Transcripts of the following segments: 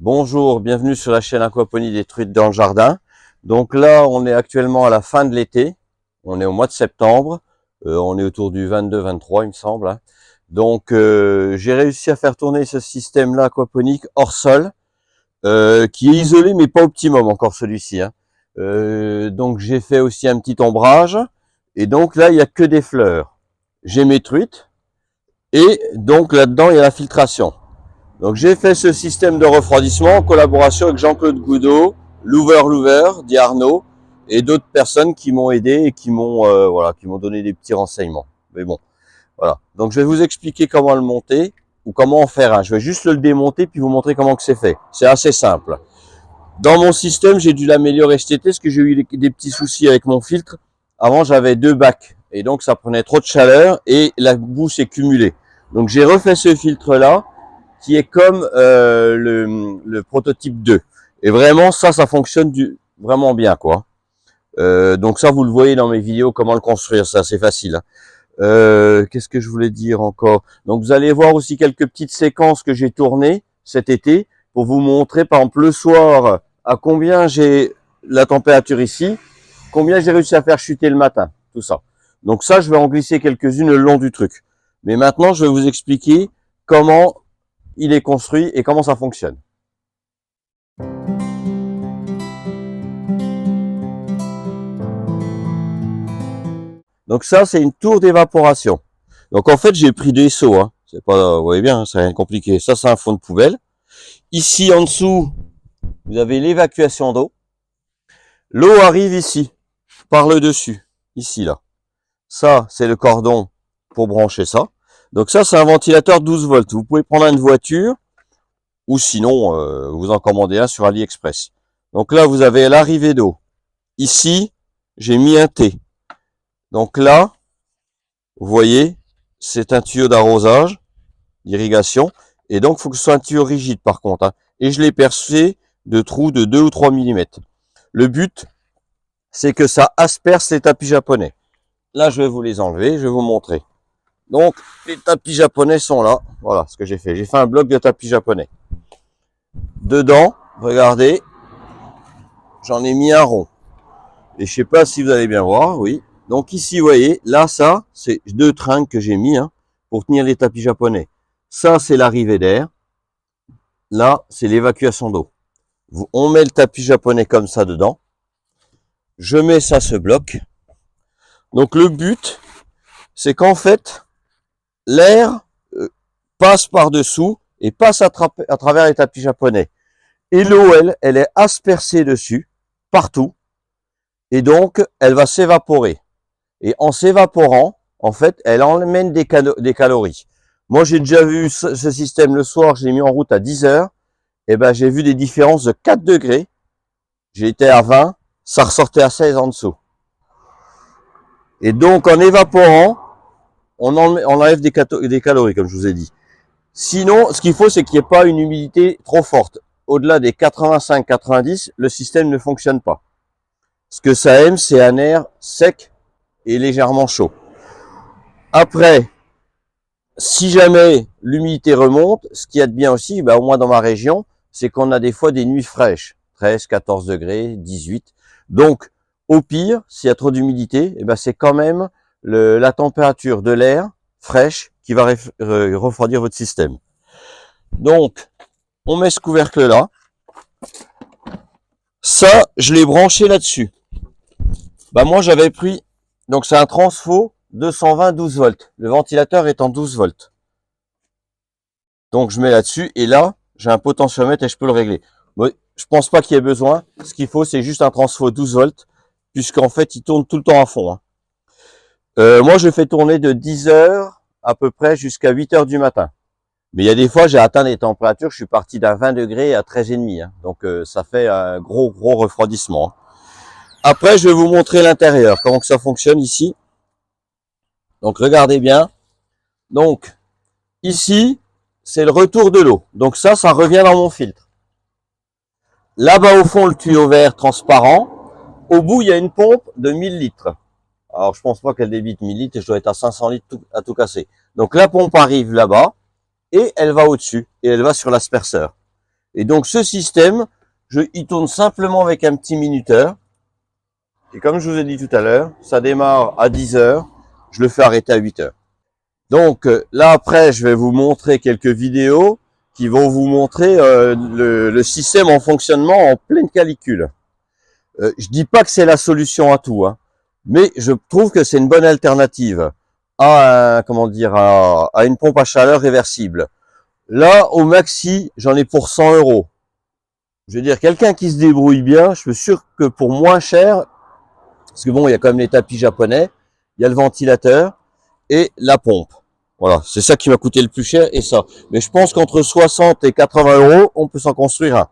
Bonjour, bienvenue sur la chaîne Aquaponie des truites dans le jardin. Donc là, on est actuellement à la fin de l'été. On est au mois de septembre. On est autour du 22-23, il me semble, hein. Donc, j'ai réussi à faire tourner ce système-là aquaponique hors sol, qui est isolé, mais pas optimum encore celui-ci, hein. Donc, j'ai fait aussi un petit ombrage. Et donc là, il n'y a que des fleurs. J'ai mes truites. Et donc là-dedans, il y a la filtration. Donc j'ai fait ce système de refroidissement en collaboration avec Jean-Claude Goudot, Louver, dit Arnaud, et d'autres personnes qui m'ont aidé et qui m'ont qui m'ont donné des petits renseignements. Mais bon, voilà. Donc je vais vous expliquer comment le monter ou comment en faire un. Je vais juste le démonter puis vous montrer comment que c'est fait. C'est assez simple. Dans mon système, j'ai dû l'améliorer cet été parce que j'ai eu des petits soucis avec mon filtre. Avant, j'avais 2 bacs et donc ça prenait trop de chaleur et la boue s'est cumulée. Donc j'ai refait ce filtre-là qui est comme le prototype 2. Et vraiment, ça fonctionne vraiment bien, quoi. Donc ça, vous le voyez dans mes vidéos, comment le construire, ça, c'est facile, hein. Qu'est-ce que je voulais dire encore? Donc vous allez voir aussi quelques petites séquences que j'ai tournées cet été pour vous montrer, par exemple, le soir, à combien j'ai la température ici, combien j'ai réussi à faire chuter le matin, tout ça. Donc ça, je vais en glisser quelques-unes le long du truc. Mais maintenant, je vais vous expliquer comment il est construit et comment ça fonctionne. Donc ça, c'est une tour d'évaporation. Donc en fait, j'ai pris des seaux, hein. C'est pas, vous voyez bien, hein, c'est rien de compliqué. Ça, c'est un fond de poubelle. Ici, en dessous, vous avez l'évacuation d'eau. L'eau arrive ici, par le dessus, ici, là. Ça, c'est le cordon pour brancher ça. Donc ça, c'est un ventilateur 12 volts. Vous pouvez prendre une voiture, ou sinon, vous en commandez un sur AliExpress. Donc là, vous avez l'arrivée d'eau. Ici, j'ai mis un T. Donc là, vous voyez, c'est un tuyau d'arrosage, d'irrigation. Et donc, il faut que ce soit un tuyau rigide par contre, hein. Et je l'ai percé de trous de 2 ou 3 mm. Le but, c'est que ça asperce les tapis japonais. Là, je vais vous les enlever, je vais vous montrer. Donc, les tapis japonais sont là. Voilà ce que j'ai fait. J'ai fait un bloc de tapis japonais. Dedans, regardez, j'en ai mis un rond. Et je sais pas si vous allez bien voir, oui. Donc ici, vous voyez, là, ça, c'est 2 tringles que j'ai mis, hein, pour tenir les tapis japonais. Ça, c'est l'arrivée d'air. Là, c'est l'évacuation d'eau. On met le tapis japonais comme ça dedans. Je mets ça, ce bloc. Donc le but, c'est qu'en fait, l'air passe par-dessous et passe à travers les tapis japonais. Et l'eau, elle est aspercée dessus, partout. Et donc, elle va s'évaporer. Et en s'évaporant, en fait, elle emmène des calories. Moi, j'ai déjà vu ce système le soir, je l'ai mis en route à 10 heures. Et ben, j'ai vu des différences de 4 degrés. J'ai été à 20, ça ressortait à 16 en dessous. Et donc, en évaporant, on enlève des calories, comme je vous ai dit. Sinon, ce qu'il faut, c'est qu'il n'y ait pas une humidité trop forte. Au-delà des 85-90, le système ne fonctionne pas. Ce que ça aime, c'est un air sec et légèrement chaud. Après, si jamais l'humidité remonte, ce qu'il y a de bien aussi, au moins dans ma région, c'est qu'on a des fois des nuits fraîches, 13, 14 degrés, 18. Donc, au pire, s'il y a trop d'humidité, c'est quand même la température de l'air fraîche qui va refroidir votre système. Donc, on met ce couvercle-là. Ça, je l'ai branché là-dessus. Moi, j'avais pris, donc c'est un transfo 220 12 volts. Le ventilateur est en 12 volts. Donc, je mets là-dessus et là, j'ai un potentiomètre et je peux le régler. Moi, je pense pas qu'il y ait besoin. Ce qu'il faut, c'est juste un transfo 12 volts, puisqu'en fait, il tourne tout le temps à fond, hein. Moi, je fais tourner de 10 heures à peu près jusqu'à 8 heures du matin. Mais il y a des fois, j'ai atteint des températures, je suis parti d'un 20 degrés à 13,5, hein. Donc, ça fait un gros refroidissement, hein. Après, je vais vous montrer l'intérieur, comment que ça fonctionne ici. Donc, regardez bien. Donc, ici, c'est le retour de l'eau. Donc ça revient dans mon filtre. Là-bas, au fond, le tuyau vert transparent. Au bout, il y a une pompe de 1000 litres. Alors, je pense pas qu'elle débite 1000 litres et je dois être à 500 litres à tout casser. Donc, la pompe arrive là-bas et elle va au-dessus et elle va sur l'asperceur. Et donc ce système, il tourne simplement avec un petit minuteur. Et comme je vous ai dit tout à l'heure, ça démarre à 10 heures, je le fais arrêter à 8 heures. Donc là après, je vais vous montrer quelques vidéos qui vont vous montrer le système en fonctionnement en pleine calicule. Je dis pas que c'est la solution à tout, hein, mais je trouve que c'est une bonne alternative à à une pompe à chaleur réversible. Là, au maxi, j'en ai pour 100 euros. Je veux dire, quelqu'un qui se débrouille bien, je suis sûr que pour moins cher, parce que bon, il y a quand même les tapis japonais, il y a le ventilateur et la pompe. Voilà, c'est ça qui m'a coûté le plus cher et ça. Mais je pense qu'entre 60 et 80 euros, on peut s'en construire un.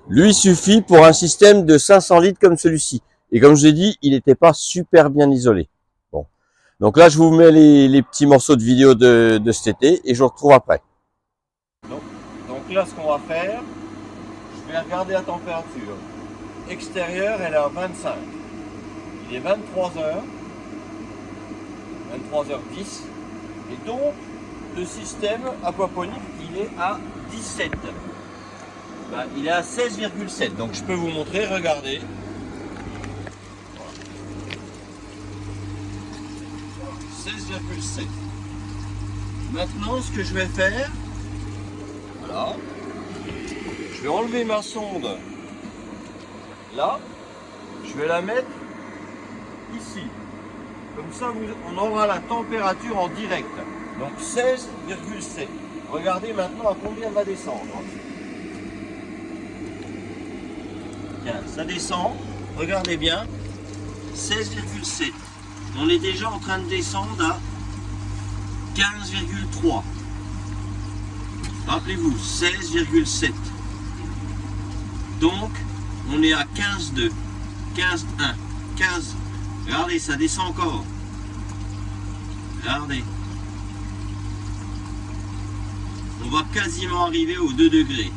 Lui suffit pour un système de 500 litres comme celui-ci. Et comme je vous ai dit, il n'était pas super bien isolé. Bon. Donc là, je vous mets les petits morceaux de vidéo de cet été et je vous retrouve après. Donc là, ce qu'on va faire, je vais regarder la température. Extérieure, elle est à 25. Il est 23h, 23h10. Et donc, le système aquaponique, il est à 17. Ben, il est à 16,7. Donc, je peux vous montrer, regardez. Voilà. 16,7. Maintenant, ce que je vais faire, voilà, je vais enlever ma sonde là, je vais la mettre ici. Comme ça, on aura la température en direct. Donc 16,7. Regardez maintenant à combien elle va descendre. Tiens, ça descend. Regardez bien. 16,7. On est déjà en train de descendre à 15,3. Rappelez-vous, 16,7. Donc, on est à 15,2. 15,1. 15. Regardez, ça descend encore. Regardez. On va quasiment arriver aux 2 degrés.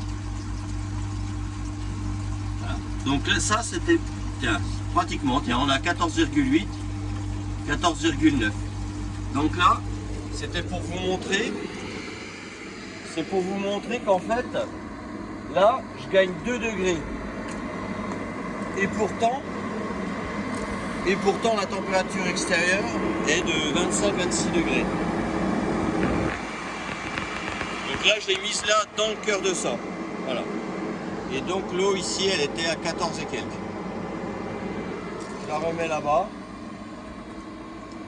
Voilà. Donc là, ça, c'était... Tiens, pratiquement, tiens, on a 14,8, 14,9. Donc là, c'était pour vous montrer... C'est pour vous montrer qu'en fait, là, je gagne 2 degrés. Et pourtant, la température extérieure est de 25-26 degrés. Donc là, je l'ai mise là dans le cœur de ça. Voilà. Et donc l'eau ici, elle était à 14 et quelques. Je la remets là-bas.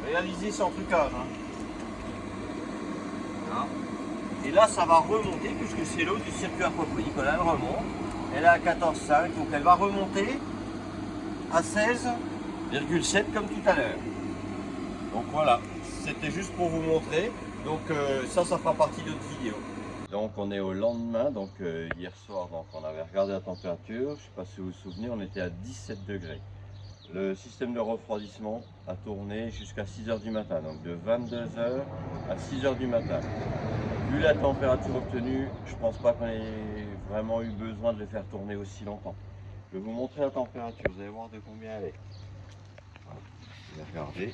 Réalisée sans trucage. Hein. Voilà. Et là, ça va remonter, puisque c'est l'eau du circuit aquaponique. Voilà, elle remonte. Elle est à 14,5, donc elle va remonter à 16,7 comme tout à l'heure. Donc voilà, c'était juste pour vous montrer. Donc ça fera partie de notre vidéo. Donc on est au lendemain, donc hier soir, donc on avait regardé la température. Je ne sais pas si vous vous souvenez, on était à 17 degrés. Le système de refroidissement a tourné jusqu'à 6 h du matin, donc de 22 h à 6 h du matin. Vu la température obtenue, je ne pense pas qu'on ait vraiment eu besoin de le faire tourner aussi longtemps. Je vais vous montrer la température, vous allez voir de combien elle est. Voilà. Je vais regarder.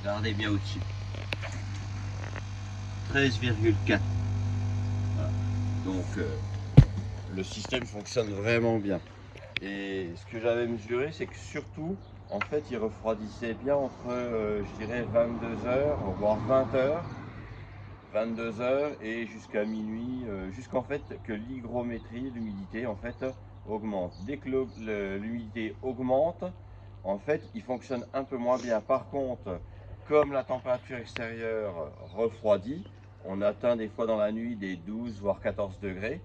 Regardez bien au-dessus. 13,4. Voilà. Donc le système fonctionne vraiment bien. Et ce que j'avais mesuré, c'est que surtout, en fait, il refroidissait bien entre, je dirais, 22 h, voire 20 h. 22 h et jusqu'à minuit, jusqu'en fait que l'hygrométrie, l'humidité en fait augmente. Dès que l'humidité augmente, en fait il fonctionne un peu moins bien. Par contre, comme la température extérieure refroidit, on atteint des fois dans la nuit des 12 voire 14 degrés.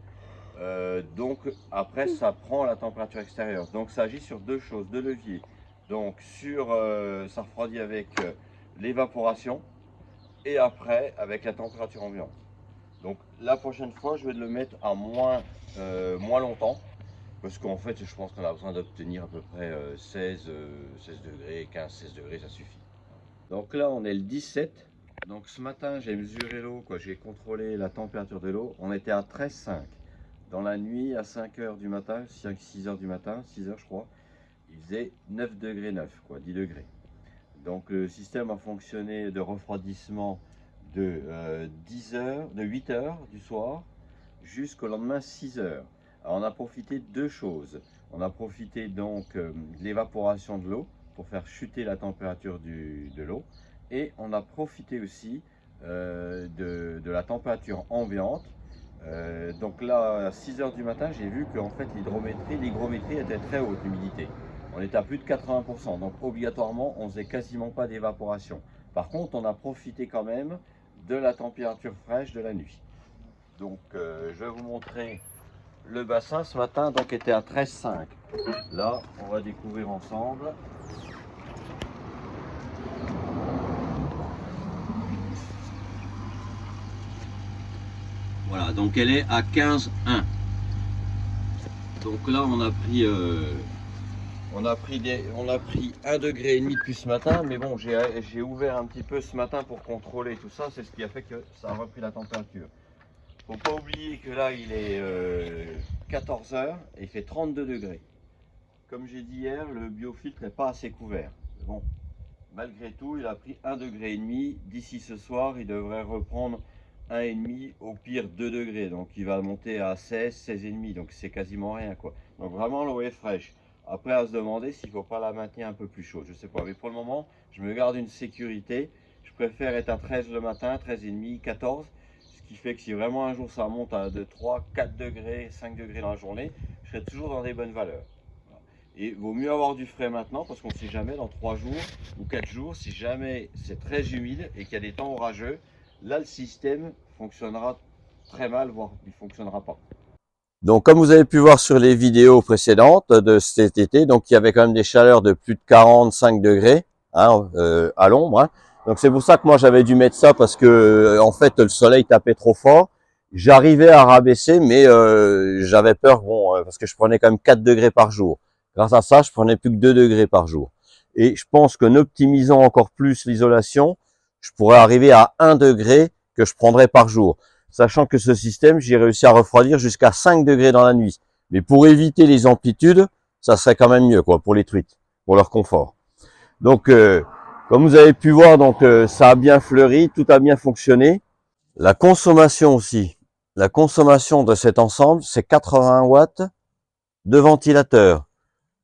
Donc après ça prend la température extérieure. Donc ça agit sur deux choses, deux leviers. Donc ça refroidit avec l'évaporation et après avec la température ambiante. Donc la prochaine fois je vais le mettre à moins longtemps parce qu'en fait je pense qu'on a besoin d'obtenir à peu près 16 degrés, 15-16 degrés, ça suffit. Donc là on est le 17. Donc ce matin j'ai mesuré l'eau, j'ai contrôlé la température de l'eau, on était à 13,5. Dans la nuit à 5 h du matin, 6 h du matin, 6 h je crois, il faisait 9 degrés 9, 10 degrés. Donc le système a fonctionné de refroidissement de 8 heures du soir jusqu'au lendemain 6 heures. Alors on a profité de deux choses. On a profité donc de l'évaporation de l'eau pour faire chuter la température de l'eau, et on a profité aussi de la température ambiante. Donc là, à 6 heures du matin, j'ai vu qu'en fait l'hygrométrie était très haute, l'humidité. On était à plus de 80%, donc obligatoirement, on faisait quasiment pas d'évaporation. Par contre, on a profité quand même de la température fraîche de la nuit. Donc, je vais vous montrer le bassin. Ce matin, donc, était à 13,5. Là, on va découvrir ensemble. Voilà, donc elle est à 15,1. Donc là, on a pris 1,5 degré de plus ce matin, mais bon, j'ai ouvert un petit peu ce matin pour contrôler tout ça. C'est ce qui a fait que ça a repris la température. Faut pas oublier que là, il est 14 heures et il fait 32 degrés. Comme j'ai dit hier, le biofiltre n'est pas assez couvert. Bon, malgré tout, il a pris 1,5 degré. D'ici ce soir, il devrait reprendre 1,5, au pire 2 degrés. Donc il va monter à 16, 16,5. Donc c'est quasiment rien, quoi. Donc vraiment, l'eau est fraîche. Après, à se demander s'il ne faut pas la maintenir un peu plus chaude. Je sais pas. Mais pour le moment, je me garde une sécurité. Je préfère être à 13 le matin, 13,5, 14. Ce qui fait que si vraiment un jour ça monte à 2, 3, 4 degrés, 5 degrés dans la journée, je serai toujours dans des bonnes valeurs. Et il vaut mieux avoir du frais maintenant, parce qu'on ne sait jamais, dans 3 jours ou 4 jours, si jamais c'est très humide et qu'il y a des temps orageux, là le système fonctionnera très mal, voire il ne fonctionnera pas. Donc comme vous avez pu voir sur les vidéos précédentes de cet été, donc il y avait quand même des chaleurs de plus de 45 degrés hein, à l'ombre. Hein. Donc c'est pour ça que moi j'avais dû mettre ça, parce que en fait le soleil tapait trop fort. J'arrivais à rabaisser, mais j'avais peur, bon, parce que je prenais quand même 4 degrés par jour. Grâce à ça, je prenais plus que 2 degrés par jour. Et je pense qu'en optimisant encore plus l'isolation, je pourrais arriver à 1 degré que je prendrais par jour. Sachant que ce système, j'ai réussi à refroidir jusqu'à 5 degrés dans la nuit. Mais pour éviter les amplitudes, ça serait quand même mieux, quoi, pour les truites, pour leur confort. Donc, comme vous avez pu voir, donc ça a bien fleuri, tout a bien fonctionné. La consommation aussi. La consommation de cet ensemble, c'est 80 watts de ventilateur,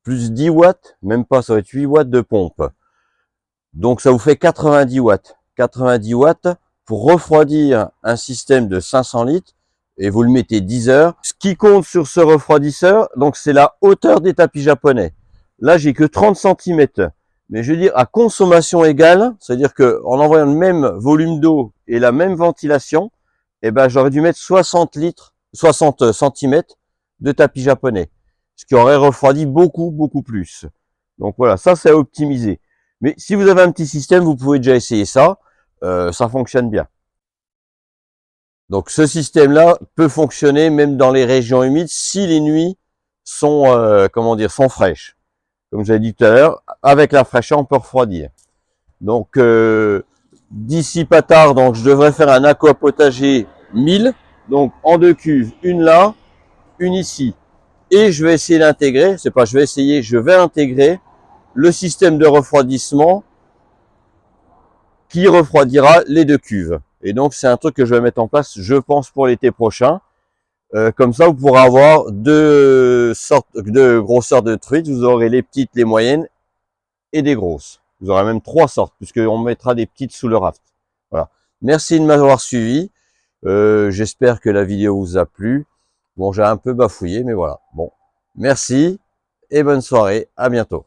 plus 10 watts, même pas, ça va être 8 watts de pompe. Donc ça vous fait 90 watts. 90 watts pour refroidir un système de 500 litres, et vous le mettez 10 heures. Ce qui compte sur ce refroidisseur, donc c'est la hauteur des tapis japonais. Là, j'ai que 30 cm. Mais je veux dire, à consommation égale, c'est-à-dire que en envoyant le même volume d'eau et la même ventilation, eh ben, j'aurais dû mettre 60 cm de tapis japonais. Ce qui aurait refroidi beaucoup, beaucoup plus. Donc voilà, ça c'est à optimiser. Mais si vous avez un petit système, vous pouvez déjà essayer ça. Ça fonctionne bien. Donc ce système-là peut fonctionner même dans les régions humides si les nuits sont, sont fraîches. Comme j'avais dit tout à l'heure, avec la fraîcheur, on peut refroidir. Donc d'ici pas tard, donc je devrais faire un aquapotager 1000. Donc en 2 cuves, une là, une ici. Et je vais essayer d'intégrer, c'est pas je vais essayer, je vais intégrer le système de refroidissement qui refroidira les 2 cuves. Et donc c'est un truc que je vais mettre en place, je pense, pour l'été prochain. Comme ça, vous pourrez avoir deux grosseurs de truites. Vous aurez les petites, les moyennes et des grosses. Vous aurez même 3 sortes, puisqu'on mettra des petites sous le raft. Voilà. Merci de m'avoir suivi. J'espère que la vidéo vous a plu. Bon, j'ai un peu bafouillé, mais voilà. Bon, merci et bonne soirée. À bientôt.